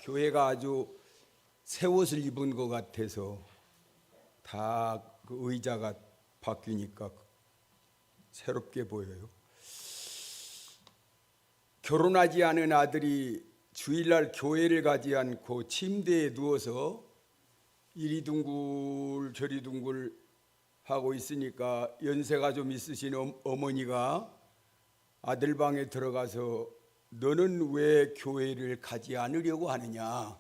교회가 아주 새 옷을 입은 것 같아서 다 그 의자가 바뀌니까 새롭게 보여요. 결혼하지 않은 아들이 주일날 교회를 가지 않고 침대에 누워서 이리 둥글 저리 둥글 하고 있으니까 연세가 좀 있으신 어머니가 아들 방에 들어가서 너는 왜 교회를 가지 않으려고 하느냐?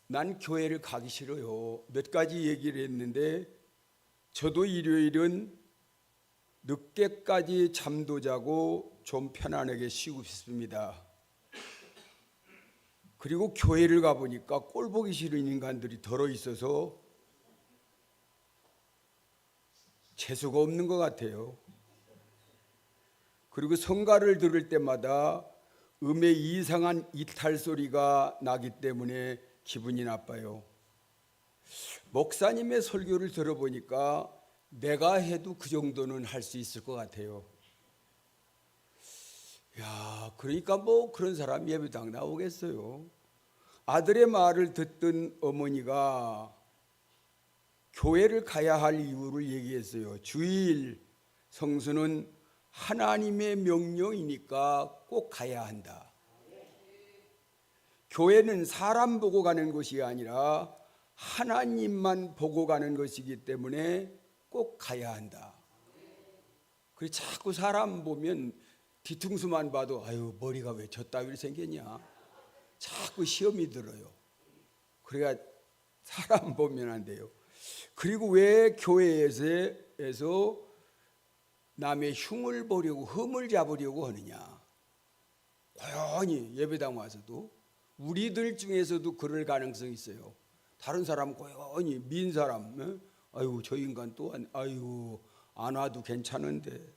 난 교회를 가기 싫어요. 몇 가지 얘기를 했는데 저도 일요일은 늦게까지 잠도 자고 좀 편안하게 쉬고 싶습니다. 그리고 교회를 가보니까 꼴 보기 싫은 인간들이 덜어 있어서 재수가 없는 것 같아요. 그리고 성가를 들을 때마다 음의 이상한 이탈 소리가 나기 때문에 기분이 나빠요. 목사님의 설교를 들어보니까 내가 해도 그 정도는 할 수 있을 것 같아요. 야, 그러니까 뭐 그런 사람 예배당 나오겠어요. 아들의 말을 듣던 어머니가 교회를 가야 할 이유를 얘기했어요. 주일 성수는 하나님의 명령이니까 꼭 가야 한다. 교회는 사람 보고 가는 것이 아니라 하나님만 보고 가는 것이기 때문에 꼭 가야 한다. 그래서 자꾸 사람 보면 뒤통수만 봐도 아유 머리가 왜 저 따위로 생겼냐 자꾸 시험이 들어요. 그래야 사람 보면 안 돼요. 그리고 왜 교회에서 남의 흉을 보려고 흠을 잡으려고 하느냐. 고연히 예배당 와서도 우리들 중에서도 그럴 가능성이 있어요. 다른 사람 고연히 민 사람 아유 저 인간 또한 아유 안 와도 괜찮은데.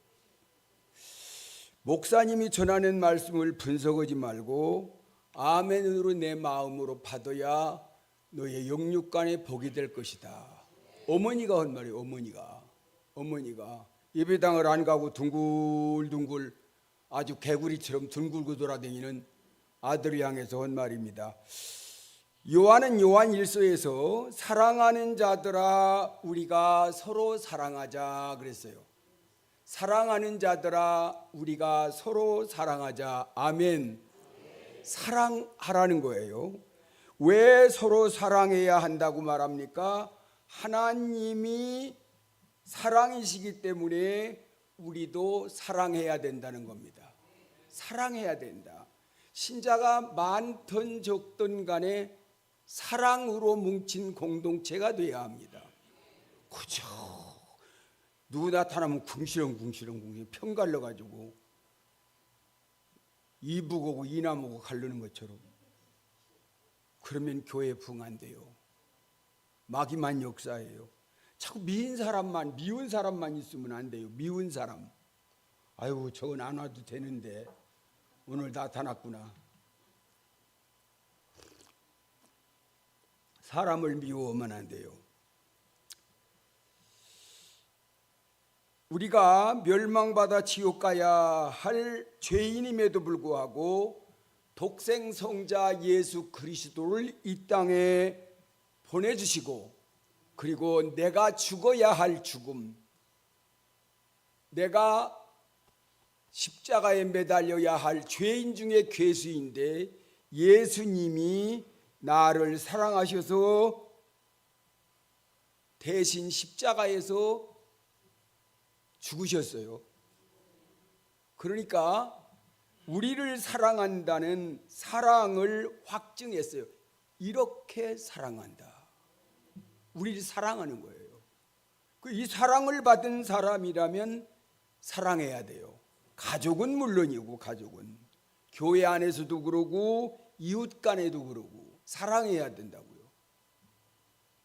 목사님이 전하는 말씀을 분석하지 말고 아멘으로 내 마음으로 받아야 너의 영육간에 복이 될 것이다. 어머니가 한 말이에요. 어머니가 예배당을 안 가고 둥글둥글 아주 개구리처럼 둥글고 돌아다니는 아들을 향해서 한 말입니다. 요한은 요한 1서에서 사랑하는 자들아 우리가 서로 사랑하자 그랬어요. 사랑하는 자들아 우리가 서로 사랑하자. 아멘. 사랑하라는 거예요. 왜 서로 사랑해야 한다고 말합니까? 하나님이 사랑이시기 때문에 우리도 사랑해야 된다는 겁니다. 사랑해야 된다. 신자가 많든 적든 간에 사랑으로 뭉친 공동체가 되어야 합니다. 그죠? 누구 나타나면 궁시렁 편갈려가지고 이북하고 이남하고 가르는 것처럼 그러면 교회 부흥 안 돼요. 마귀만 역사예요. 자꾸 미운 사람만 있으면 안 돼요. 미운 사람. 아유 저건 안 와도 되는데 오늘 나타났구나. 사람을 미워하면 안 돼요. 우리가 멸망받아 지옥 가야 할 죄인임에도 불구하고 독생성자 예수 그리스도를 이 땅에 보내주시고 그리고 내가 죽어야 할 죽음, 내가 십자가에 매달려야 할 죄인 중에 괴수인데 예수님이 나를 사랑하셔서 대신 십자가에서 죽으셨어요. 그러니까 우리를 사랑한다는 사랑을 확증했어요. 이렇게 사랑한다. 우리를 사랑하는 거예요. 이 사랑을 받은 사람이라면 사랑해야 돼요. 가족은 물론이고 가족은 교회 안에서도 그러고 이웃 간에도 그러고 사랑해야 된다고요.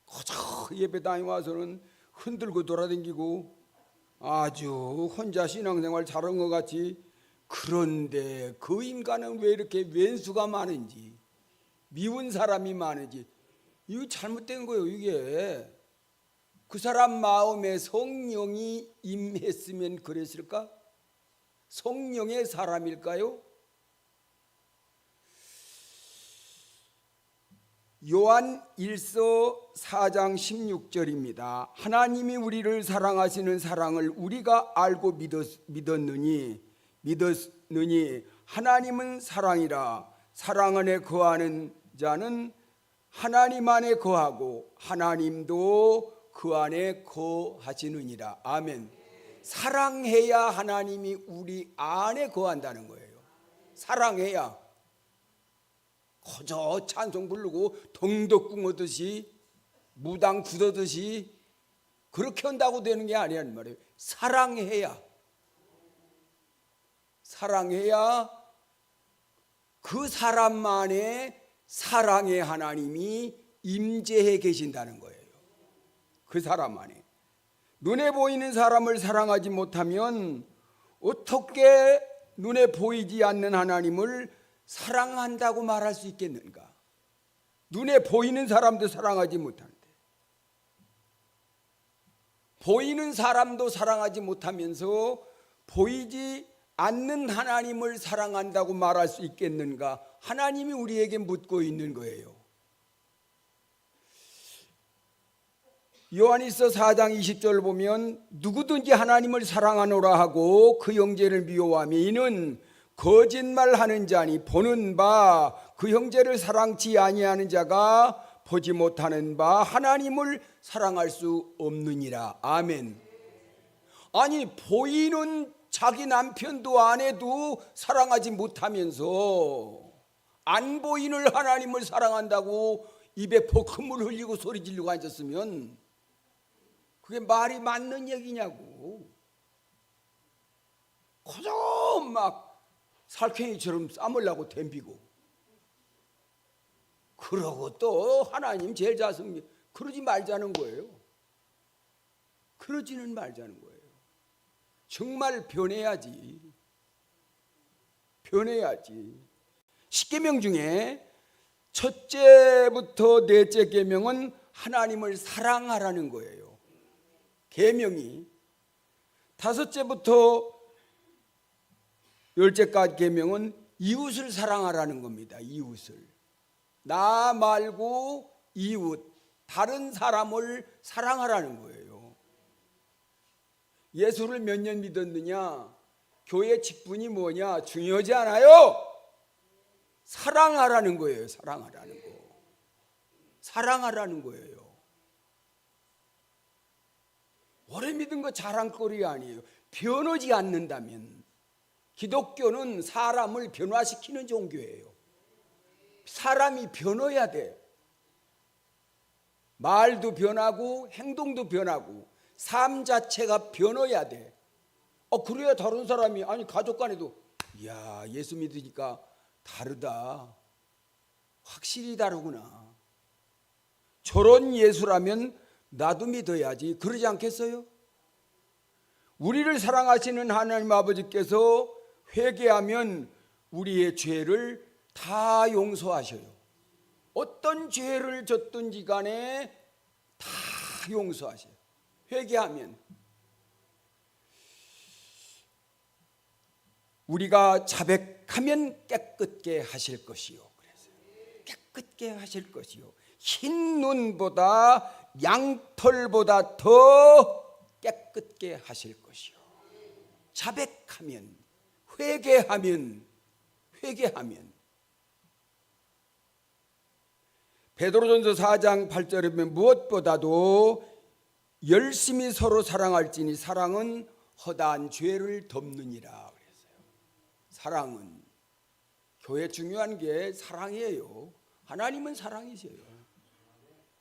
거저 예배당에 와서는 흔들고 돌아다니고 아주 혼자 신앙생활 잘한 것 같이. 그런데 그 인간은 왜 이렇게 왼수가 많은지 미운 사람이 많은지 이거 잘못된 거예요. 이게 그 사람 마음에 성령이 임했으면 그랬을까? 성령의 사람일까요? 요한 1서 4장 16절입니다. 하나님이 우리를 사랑하시는 사랑을 우리가 알고 믿었느니 하나님은 사랑이라. 사랑 안에 거하는 자는 하나님 안에 거하고 하나님도 그 안에 거하시느니라. 아멘. 사랑해야 하나님이 우리 안에 거한다는 거예요. 사랑해야. 거저 찬송 부르고 덩덕 궁하듯이 무당 굳어듯이 그렇게 한다고 되는 게 아니란 말이에요. 사랑해야 그 사람만의 사랑의 하나님이 임재해 계신다는 거예요. 그 사람 안에. 눈에 보이는 사람을 사랑하지 못하면 어떻게 눈에 보이지 않는 하나님을 사랑한다고 말할 수 있겠는가? 눈에 보이는 사람도 사랑하지 못하는데, 보이는 사람도 사랑하지 못하면서 보이지 않는 하나님을 사랑한다고 말할 수 있겠는가? 하나님이 우리에게 묻고 있는 거예요. 요한일서 4장 20절 보면 누구든지 하나님을 사랑하노라 하고 그 형제를 미워하며 이는 거짓말하는 자니 보는 바 그 형제를 사랑치 아니하는 자가 보지 못하는 바 하나님을 사랑할 수 없느니라. 아멘. 아니 보이는 자기 남편도 아내도 사랑하지 못하면서 안 보이는 하나님을 사랑한다고 입에 버금을 흘리고 소리 지르고 앉았으면 그게 말이 맞는 얘기냐고. 그저 막 살쾡이처럼 싸물라고 덤비고 그러고 또 하나님 제일 자성 그러지 말자는 거예요. 그러지는 말자는 거예요. 정말 변해야지. 십계명 중에 첫째부터 넷째 계명은 하나님을 사랑하라는 거예요. 계명이. 다섯째부터 열째까지 계명은 이웃을 사랑하라는 겁니다. 이웃을. 나 말고 이웃, 다른 사람을 사랑하라는 거예요. 예수를 몇 년 믿었느냐? 교회 직분이 뭐냐? 중요하지 않아요. 사랑하라는 거예요. 사랑하라는 거예요. 오래 믿은 거 자랑거리 아니에요. 변하지 않는다면. 기독교는 사람을 변화시키는 종교예요. 사람이 변해야 돼. 말도 변하고 행동도 변하고 삶 자체가 변해야 돼. 그래야 다른 사람이 아니 가족 간에도 야 예수 믿으니까 다르다. 확실히 다르구나. 저런 예수라면 나도 믿어야지. 그러지 않겠어요? 우리를 사랑하시는 하나님 아버지께서 회개하면 우리의 죄를 다 용서하셔요. 어떤 죄를 졌든지 간에 다 용서하셔요. 회개하면. 우리가 자백하면 깨끗게 하실 것이요. 그래서요. 깨끗게 하실 것이요. 흰 눈보다 양털보다 더 깨끗게 하실 것이요. 자백하면, 회개하면. 베드로전서 4장 8절에 보면 무엇보다도 열심히 서로 사랑할지니 사랑은 허다한 죄를 덮느니라 그랬어요. 사랑은 교회 중요한 게 사랑이에요. 하나님은 사랑이세요.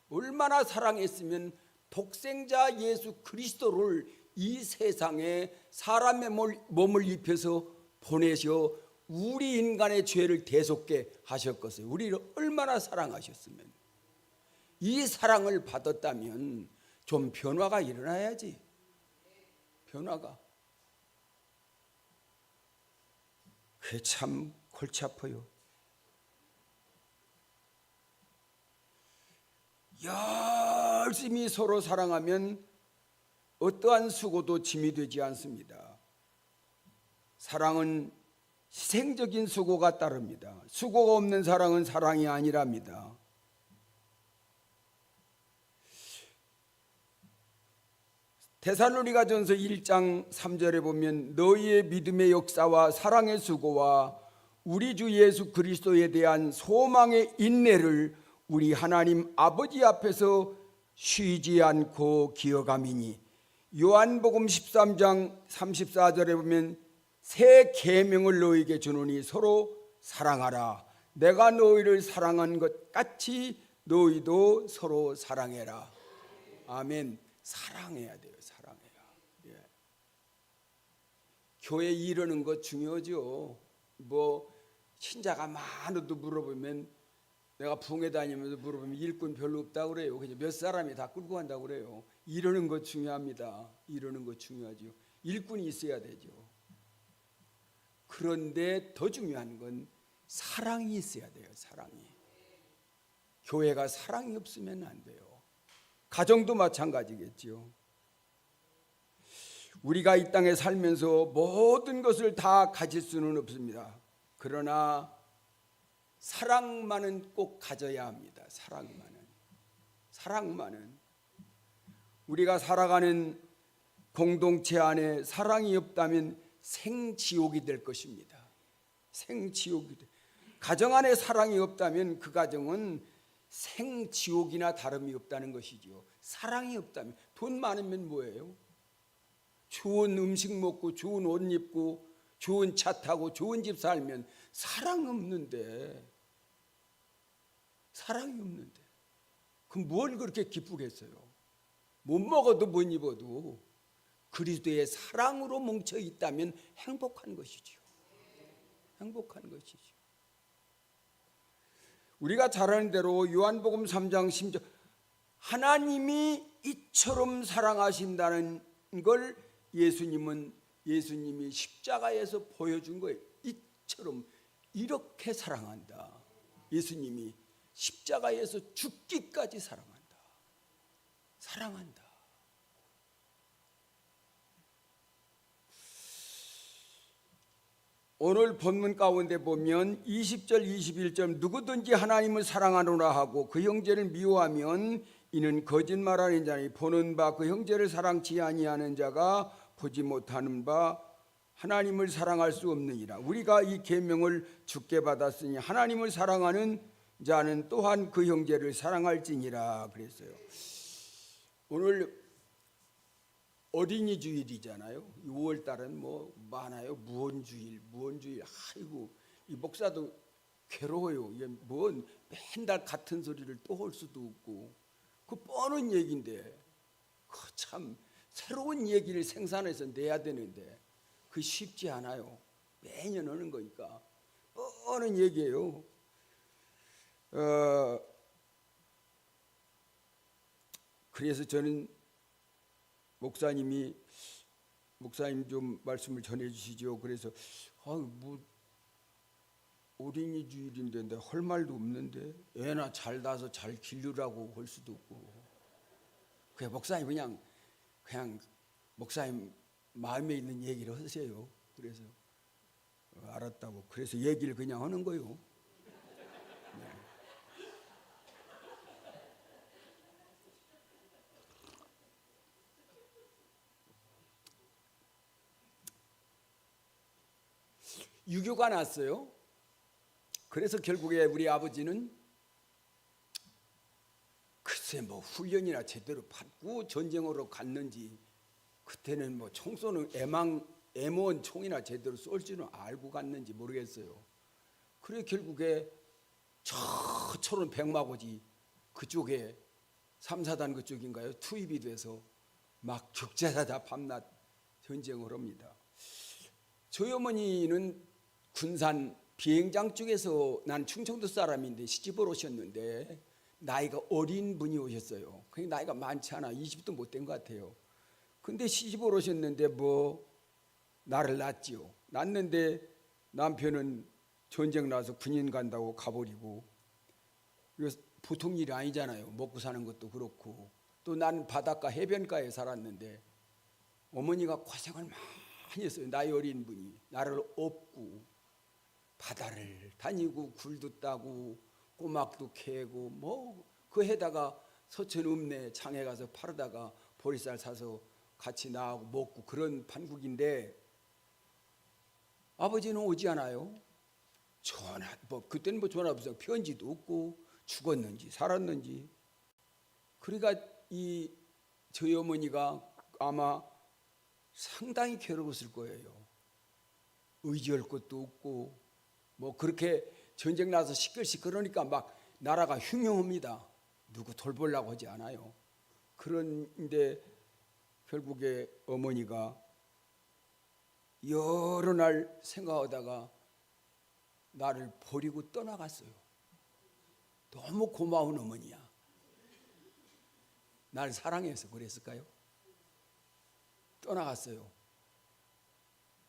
얼마나 사랑했으면 독생자 예수 그리스도를 이 세상에 사람의 몸을 입혀서 보내셔 우리 인간의 죄를 대속게 하셨겠어요. 우리를 얼마나 사랑하셨으면. 이 사랑을 받았다면 좀 변화가 일어나야지. 변화가. 그게 참 골치 아파요. 열심히 서로 사랑하면 어떠한 수고도 짐이 되지 않습니다. 사랑은 희생적인 수고가 따릅니다. 수고가 없는 사랑은 사랑이 아니랍니다. 데살로니가전서 1장 3절에 보면 너희의 믿음의 역사와 사랑의 수고와 우리 주 예수 그리스도에 대한 소망의 인내를 우리 하나님 아버지 앞에서 쉬지 않고 기억함이니, 요한복음 13장 34절에 보면 새 계명을 너희에게 주노니 서로 사랑하라. 내가 너희를 사랑한 것 같이 너희도 서로 사랑해라. 아멘. 사랑해야 돼요. 사랑해야. 예. 교회 이러는 거 중요하죠. 뭐 신자가 많아도 물어보면, 내가 부흥회 다니면서 물어보면 일꾼 별로 없다고 그래요. 그냥 몇 사람이 다 끌고 간다고 그래요. 이러는 거 중요합니다. 이러는 거 중요하죠. 일꾼이 있어야 되죠. 그런데 더 중요한 건 사랑이 있어야 돼요. 사랑이. 교회가 사랑이 없으면 안 돼요. 가정도 마찬가지겠죠. 우리가 이 땅에 살면서 모든 것을 다 가질 수는 없습니다. 그러나 사랑만은 꼭 가져야 합니다. 사랑만은. 우리가 살아가는 공동체 안에 사랑이 없다면 생지옥이 될 것입니다. 생지옥이 될. 가정 안에 사랑이 없다면 그 가정은 생지옥이나 다름이 없다는 것이죠. 사랑이 없다면. 돈 많으면 뭐예요? 좋은 음식 먹고 좋은 옷 입고 좋은 차 타고 좋은 집 살면 사랑이 없는데 그럼 뭘 그렇게 기쁘겠어요? 못 먹어도 못 입어도 그리스도의 사랑으로 뭉쳐 있다면 행복한 것이죠. 행복한 것이죠. 우리가 잘 아는 대로 요한복음 3장 10절, 하나님이 이처럼 사랑하신다는 걸 예수님이 십자가에서 보여준 거예요. 이처럼, 이렇게 사랑한다. 예수님이 십자가에서 죽기까지 사랑한다. 오늘 본문 가운데 보면 20절 21절, 누구든지 하나님을 사랑하노라 하고 그 형제를 미워하면 이는 거짓말하는 자니 보는 바 그 형제를 사랑치 아니하는 자가 보지 못하는 바 하나님을 사랑할 수 없느니라. 우리가 이 계명을 주께 받았으니 하나님을 사랑하는 자는 또한 그 형제를 사랑할지니라 그랬어요. 오늘 어린이 주일이잖아요. 6월 달은 뭐 많아요. 무언주일. 아이고, 이 목사도 괴로워요. 이게 뭔 맨날 같은 소리를 또 할 수도 없고, 그 뻔한 얘기인데 그 참 새로운 얘기를 생산해서 내야 되는데 그 쉽지 않아요. 매년 하는 거니까 뻔한 얘기예요. 그래서 저는 목사님 좀 말씀을 전해주시죠. 그래서 뭐 어린이 주일인데 할 말도 없는데 애나 잘 낳아서 잘 기르라고 할 수도 없고, 그냥 목사님 그냥 목사님 마음에 있는 얘기를 하세요. 그래서 알았다고. 그래서 얘기를 그냥 하는 거예요. 네. 유교가 났어요. 그래서 결국에 우리 아버지는 글쎄 뭐 훈련이나 제대로 받고 전쟁으로 갔는지, 그때는 뭐 총 쏘는 M1 총이나 제대로 쏠 줄은 알고 갔는지 모르겠어요. 그래 결국에 저처럼 백마고지 그쪽에 3사단 그쪽인가요? 투입이 돼서 막 적재하다 밤낮 전쟁을 합니다. 저희 어머니는 군산 비행장 쪽에서, 난 충청도 사람인데 시집을 오셨는데 나이가 어린 분이 오셨어요. 그게 나이가 많지 않아. 20도 못 된 것 같아요. 근데 시집을 오셨는데 뭐 나를 낳았지요. 낳았는데 남편은 전쟁 나서 군인 간다고 가버리고, 이거 보통 일이 아니잖아요. 먹고 사는 것도 그렇고, 또 난 바닷가 해변가에 살았는데 어머니가 고생을 많이 했어요. 나이 어린 분이 나를 업고 바다를 다니고 굴도 따고 꼬막도 캐고 뭐 그 해다가 서천 읍내 장에 가서 팔다가 보리쌀 사서 같이 나하고 먹고 그런 판국인데 아버지는 오지 않아요. 전화 뭐 그때는 뭐 전화 없어 편지도 없고 죽었는지 살았는지. 그러니까 이 저희 어머니가 아마 상당히 괴로웠을 거예요. 의지할 것도 없고 뭐 그렇게 전쟁 나서 시끌시끌하니까 막 나라가 흉흉합니다. 누구 돌보려고 하지 않아요. 그런데 결국에 어머니가 여러 날 생각하다가 나를 버리고 떠나갔어요. 너무 고마운 어머니야. 날 사랑해서 그랬을까요? 떠나갔어요.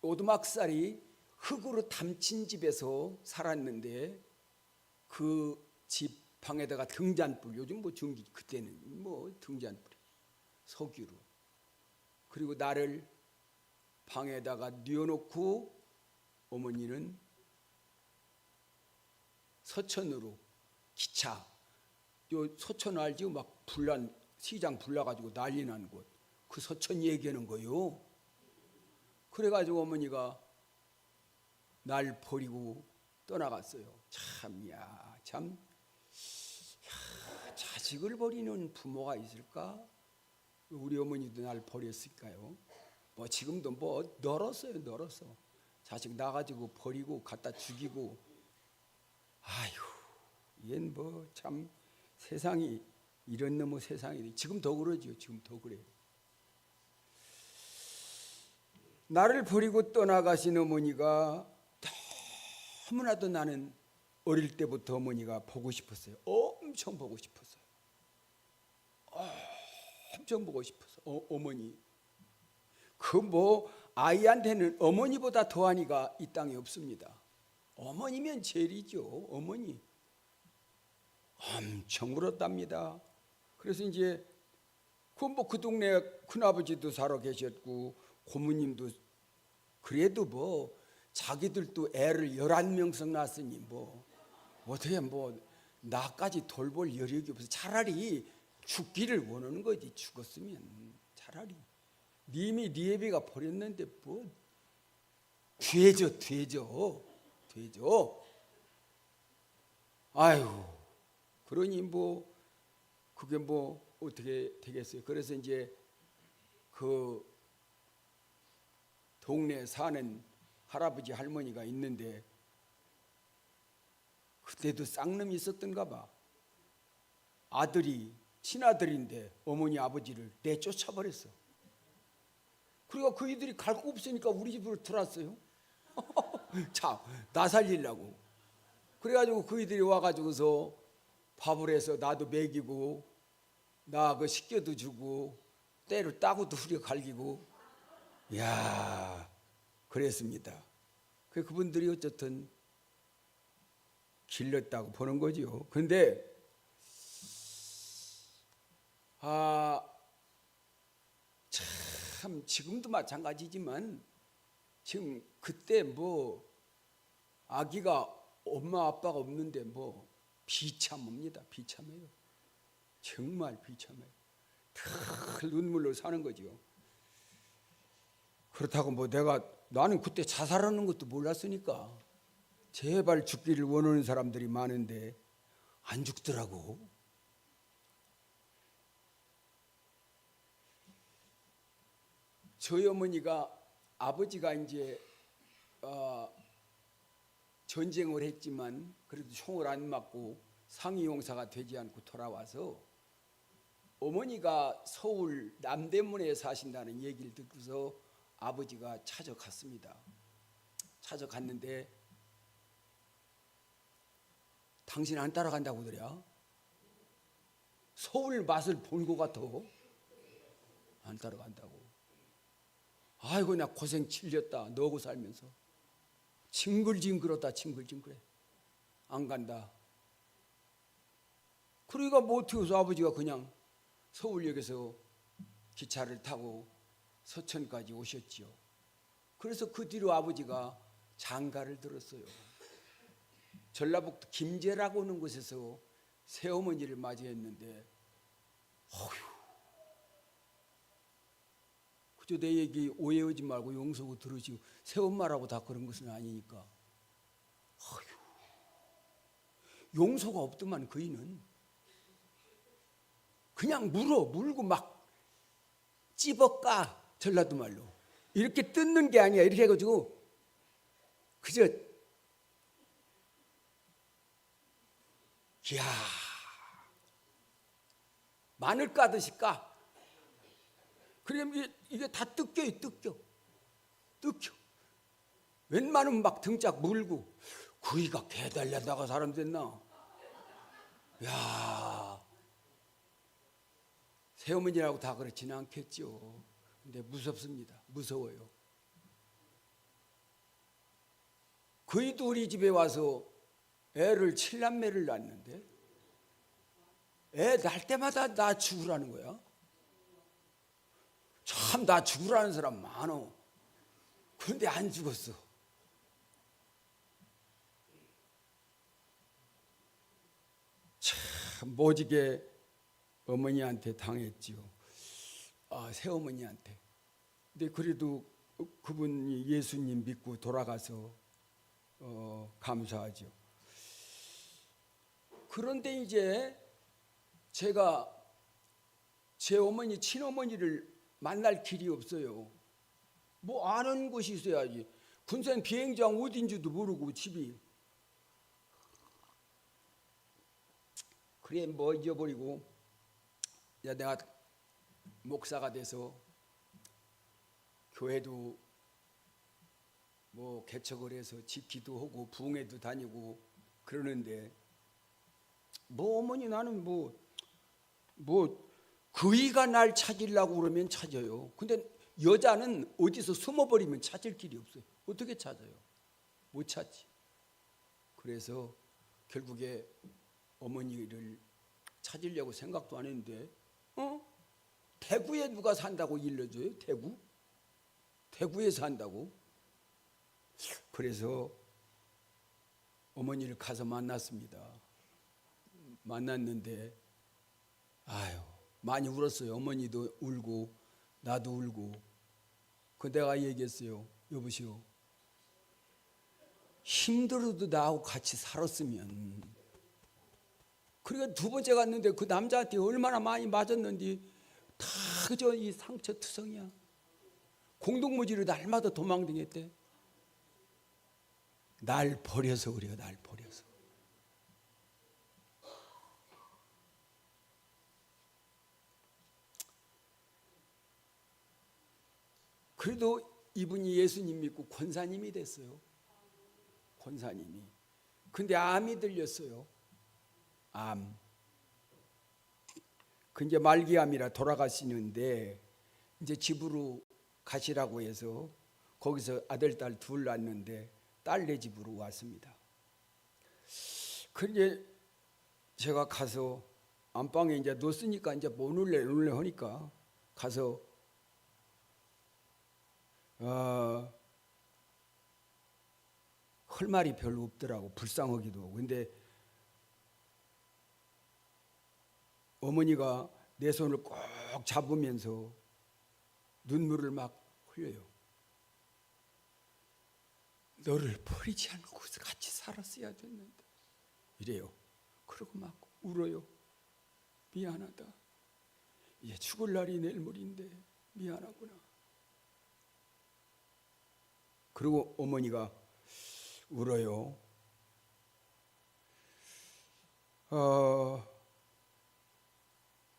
오두막살이 흙으로 담친 집에서 살았는데 그 집 방에다가 등잔불, 요즘 뭐 전기, 그때는 뭐 등잔불이 석유로, 그리고 나를 방에다가 뉘어놓고 어머니는 서천으로 기차, 요 서천 알지요? 막 불난 시장 불나가지고 난리 난 곳, 그 서천 얘기하는 거요. 그래가지고 어머니가 날 버리고 떠나갔어요. 참야 참, 자식을 버리는 부모가 있을까? 우리 어머니도 날 버렸을까요? 뭐 지금도 뭐 널었어요. 널었어. 자식 나가지고 버리고 갖다 죽이고. 아휴, 얘는 뭐 참 세상이 이런 놈의 세상이 지금 더 그러죠. 지금 더 그래요. 나를 버리고 떠나가신 어머니가 너무나도 나는 어릴 때부터 어머니가 보고 싶었어요. 엄청 보고 싶었어요. 엄청 보고 싶었어. 어머니. 그 뭐 아이한테는 어머니보다 더하니가 이 땅에 없습니다. 어머니면 제일이죠. 어머니. 엄청 울었답니다. 그래서 이제 그 동네 큰아버지도 살아 계셨고 고모님도 그래도 뭐 자기들도 애를 11명씩 낳았으니 뭐 어떻게 뭐 나까지 돌볼 여력이 없어. 차라리 죽기를 원하는 거지. 죽었으면 차라리 님이 네 애비가 버렸는데 뭐 되죠. 아유, 그러니 뭐 그게 뭐 어떻게 되겠어요. 그래서 이제 그 동네에 사는 할아버지 할머니가 있는데 그때도 쌍놈이 있었던가 봐. 아들이 친아들인데 어머니 아버지를 내쫓아버렸어. 그러니까 그 이들이 갈 거 없으니까 우리 집으로 들어왔어요. 참, 나 살리려고. 그래가지고 그 이들이 와가지고서 밥을 해서 나도 먹이고 나 그 식겨도 주고 때를 따고도 후려 갈기고. 이야, 그랬습니다. 그분들이 어쨌든 길렀다고 보는 거죠. 근데 참 지금도 마찬가지지만 지금 그때 뭐 아기가 엄마 아빠가 없는데 뭐 비참합니다. 비참해요. 정말 비참해요. 늘 눈물로 사는 거죠. 그렇다고 뭐 나는 그때 자살하는 것도 몰랐으니까 제발 죽기를 원하는 사람들이 많은데 안 죽더라고. 저희 어머니가 아버지가 이제 전쟁을 했지만 그래도 총을 안 맞고 상위용사가 되지 않고 돌아와서 어머니가 서울 남대문에 사신다는 얘기를 듣고서 아버지가 찾아갔습니다. 찾아갔는데 당신 안 따라간다고 그러랴? 서울 맛을 본 것 같아. 안 따라간다고. 아이고 나 고생 칠렸다. 너하고 살면서 징글징글하다. 징글징글해. 안 간다. 그러니까 뭐 어떻게 해서 아버지가 그냥 서울역에서 기차를 타고 서천까지 오셨지요. 그래서 그 뒤로 아버지가 장가를 들었어요. 전라북도 김제라고 하는 곳에서 새어머니를 맞이했는데, 어휴, 그저 내 얘기 오해하지 말고 용서고 들으시고, 새엄마라고 다 그런 것은 아니니까. 어휴, 용서가 없더만 그이는 그냥 물고 막 찝어까, 전라도 말로. 이렇게 뜯는 게 아니야. 이렇게 해가지고 그저, 이야, 마늘 까듯이 까. 그러면 이게 다 뜯겨요. 뜯겨. 웬만하면 막 등짝 물고. 그이가 개 달려다가 사람 됐나? 야, 새어머니라고 다 그렇지는 않겠죠. 근데 무섭습니다. 무서워요. 그이도 우리 집에 와서 애를 7남매를 낳았는데, 애 낳을 때마다 나 죽으라는 거야. 참 나 죽으라는 사람 많어. 그런데 안 죽었어. 참 모지게 어머니한테 당했지요. 새어머니한테. 근데 그래도 그분이 예수님 믿고 돌아가서 감사하죠. 그런데 이제 제가 제 어머니, 친어머니를 만날 길이 없어요. 뭐 아는 곳이 있어야지. 군산 비행장 어딘지도 모르고 집이. 그래 뭐 잊어버리고, 야, 내가 목사가 돼서 교회도 뭐 개척을 해서 집기도 하고 부흥회도 다니고 그러는데, 뭐 어머니 나는 뭐 그이가 날 찾으려고 그러면 찾아요. 근데 여자는 어디서 숨어버리면 찾을 길이 없어요. 어떻게 찾아요? 못 찾지. 그래서 결국에 어머니를 찾으려고 생각도 안 했는데, 대구에 누가 산다고 일러줘요? 대구에 산다고. 그래서 어머니를 가서 만났습니다. 만났는데, 아유, 많이 울었어요. 어머니도 울고 나도 울고. 그 내가 얘기했어요. 여보시오, 힘들어도 나하고 같이 살았으면. 그러니까 두 번째 갔는데 그 남자한테 얼마나 많이 맞았는지 다 그저 이 상처 투성이야. 공동무지로 날마다 도망다녔대. 날 버려서 그래요. 날 버려서. 그래도 이분이 예수님 믿고 권사님이 됐어요. 권사님이. 근데 암이 들렸어요. 암. 그 이제 말기암이라 돌아가시는데, 이제 집으로 가시라고 해서 거기서 아들, 딸 둘 낳았는데 딸네 집으로 왔습니다. 그 이제 제가 가서 안방에 이제 넣었으니까 이제 못 울래 하니까 가서 할 말이 별로 없더라고. 불쌍하기도 하고. 근데 어머니가 내 손을 꼭 잡으면서 눈물을 막 흘려요. 너를 버리지 않고 같이 살았어야 됐는데 이래요. 그러고 막 울어요. 미안하다. 이제 죽을 날이 내일 모레인데 미안하구나. 그리고 어머니가 울어요.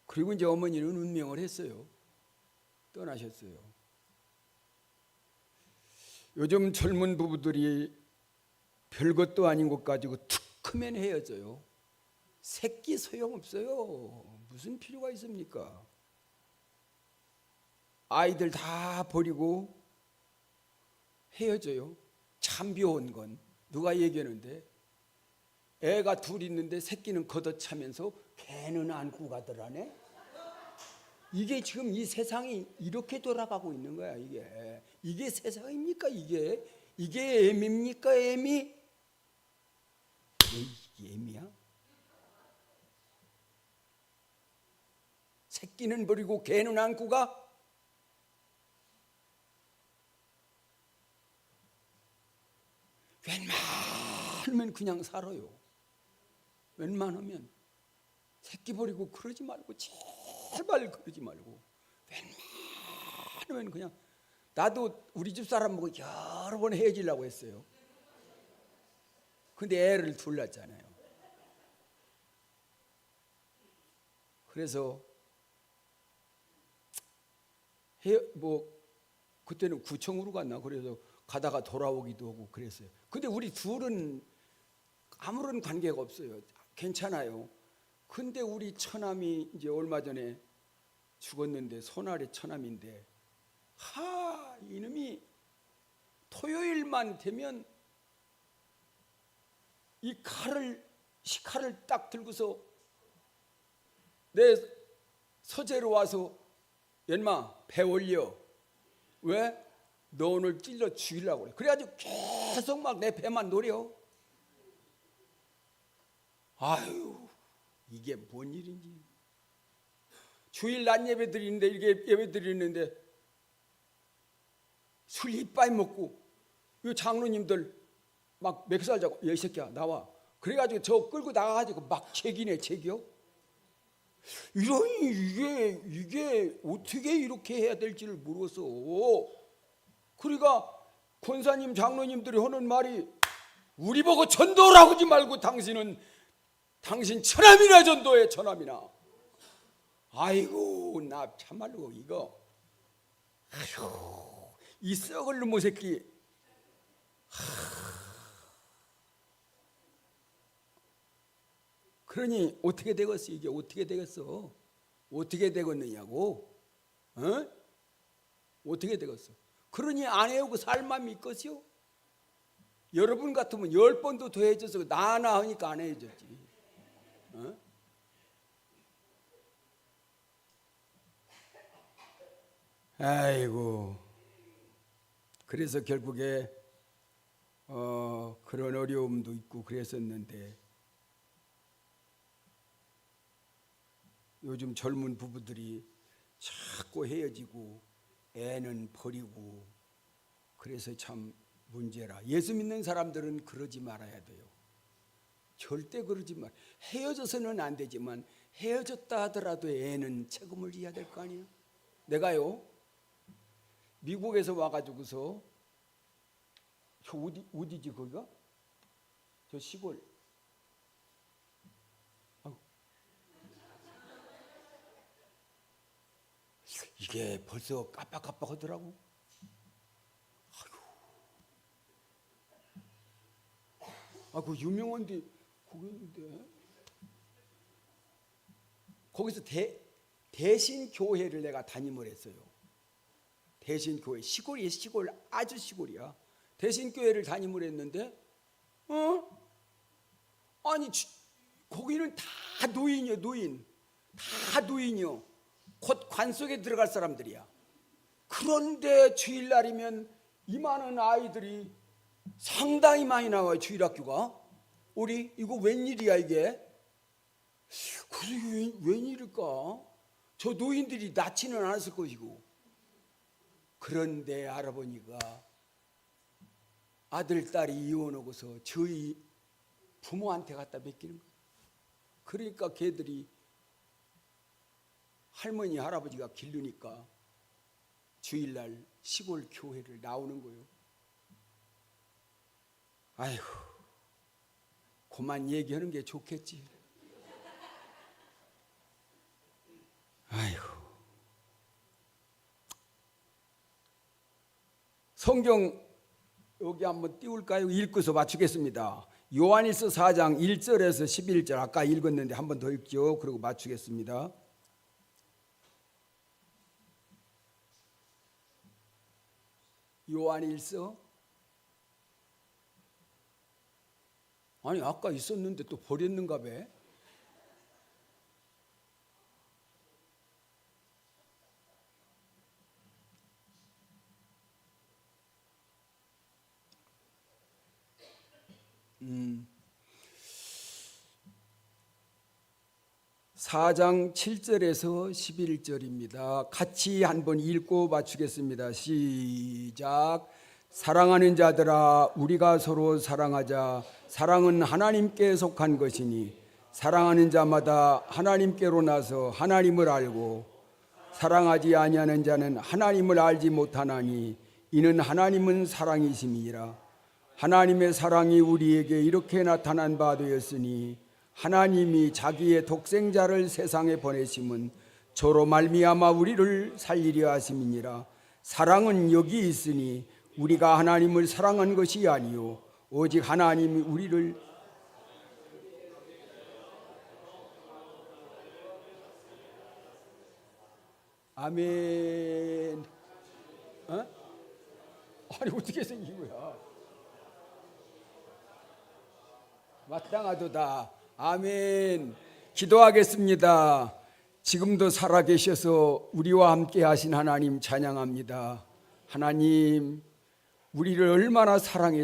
그리고 이제 어머니는 운명을 했어요. 떠나셨어요. 요즘 젊은 부부들이 별것도 아닌 것 가지고 툭 크면 헤어져요. 새끼 소용없어요. 무슨 필요가 있습니까? 아이들 다 버리고 헤어져요. 참 비온 건 누가 얘기하는데, 애가 둘 있는데 새끼는 걷어차면서 걔는 안고 가더라네. 이게 지금 이 세상이 이렇게 돌아가고 있는 거야. 이게 세상입니까? 이게 애미입니까? 애미? 이게 애미야? 새끼는 버리고 개는 안고 가? 웬만하면 그냥 살아요. 웬만하면 새끼 버리고 그러지 말고, 제발 그러지 말고. 웬만하면 그냥. 나도 우리 집 사람 보고 여러 번 헤어지려고 했어요. 근데 애를 둘 낳았잖아요. 그래서 그때는 구청으로 갔나, 그래서 가다가 돌아오기도 하고 그랬어요. 근데 우리 둘은 아무런 관계가 없어요. 괜찮아요. 근데 우리 처남이 이제 얼마 전에 죽었는데, 손아래 처남인데, 이놈이 토요일만 되면 이 식칼을 딱 들고서 내 서재로 와서, 연마 배 올려. 왜? 너 오늘 찔러 죽이려고 그래. 그래가지고 계속 막 내 배만 노려. 아유, 이게 뭔 일인지. 주일 낮 예배 드리는데, 이게 예배 드리는데 술 이빠이 먹고, 이 장로님들 막 맥살 잡고, 야 이 새끼야 나와. 그래가지고 저 끌고 나가가지고 막 책이네, 책이요. 이러니 이게 어떻게 이렇게 해야 될지를 모르겠어. 그러니까 권사님 장로님들이 하는 말이, 우리 보고 전도라고 하지 말고 당신 처남이나 전도해, 처남이나. 아이고, 나 참말로 이거, 아이고, 이 썩을 놈의 새끼. 그러니 어떻게 되겠어? 이게 어떻게 되겠어? 어떻게 되겠느냐고? 어떻게 되겠어? 그러니 안 해오고 살 맘이 있겠어요? 여러분 같으면 10번도 더 해줘서 나나 하니까 안 해줬지. 아이고, 그래서 결국에 그런 어려움도 있고 그랬었는데, 요즘 젊은 부부들이 자꾸 헤어지고 애는 버리고, 그래서 참 문제라. 예수 믿는 사람들은 그러지 말아야 돼요. 절대 그러지 말. 헤어져서는 안 되지만 헤어졌다 하더라도 애는 책임을 져야 될 거 아니에요. 내가요, 미국에서 와가지고서, 저 어디지 거기가? 저 시골. 이게 벌써 깜빡깜빡하더라고. 그 유명한데 거기 있는데, 거기서 대신 교회를 내가 담임을 했어요. 대신 교회, 시골이에요. 시골, 아주 시골이야. 대신 교회를 담임을 했는데, 아니 거기는 다 노인이요, 노인. 다 노인이요. 곧 관 속에 들어갈 사람들이야. 그런데 주일날이면 이 많은 아이들이 상당히 많이 나와요. 주일학교가. 우리 이거 웬일이야 이게? 그게 웬일일까? 저 노인들이 낳지는 않았을 것이고. 그런데 알아보니까 아들 딸이 이혼하고서 저희 부모한테 갖다 맡기는 거예요. 그러니까 걔들이, 할머니 할아버지가 기르니까 주일날 시골 교회를 나오는 거예요. 아이고, 그만 얘기하는 게 좋겠지. 아이고. 성경 여기 한번 띄울까요? 읽고서 맞추겠습니다. 요한일서 4장 1절에서 11절, 아까 읽었는데 한 번 더 읽죠. 그리고 맞추겠습니다. 요한일서, 아니 아까 있었는데 또 버렸는가 봐. 4장 7절에서 11절입니다. 같이 한번 읽고 맞추겠습니다. 시작. 사랑하는 자들아, 우리가 서로 사랑하자. 사랑은 하나님께 속한 것이니 사랑하는 자마다 하나님께로 나서 하나님을 알고 사랑하지 아니하는 자는 하나님을 알지 못하나니 이는 하나님은 사랑이심이니라. 하나님의 사랑이 우리에게 이렇게 나타난 바 되었으니 하나님이 자기의 독생자를 세상에 보내심은 저로 말미암아 우리를 살리려 하심이니라. 사랑은 여기 있으니 우리가 하나님을 사랑한 것이 아니요 오직 하나님이 우리를 아멘. 아니 어떻게 생긴 거야? 마땅하도다. 아멘. 기도하겠습니다. 지금도 살아계셔서 우리와 함께 하신 하나님 찬양합니다. 하나님, 우리를 얼마나 사랑해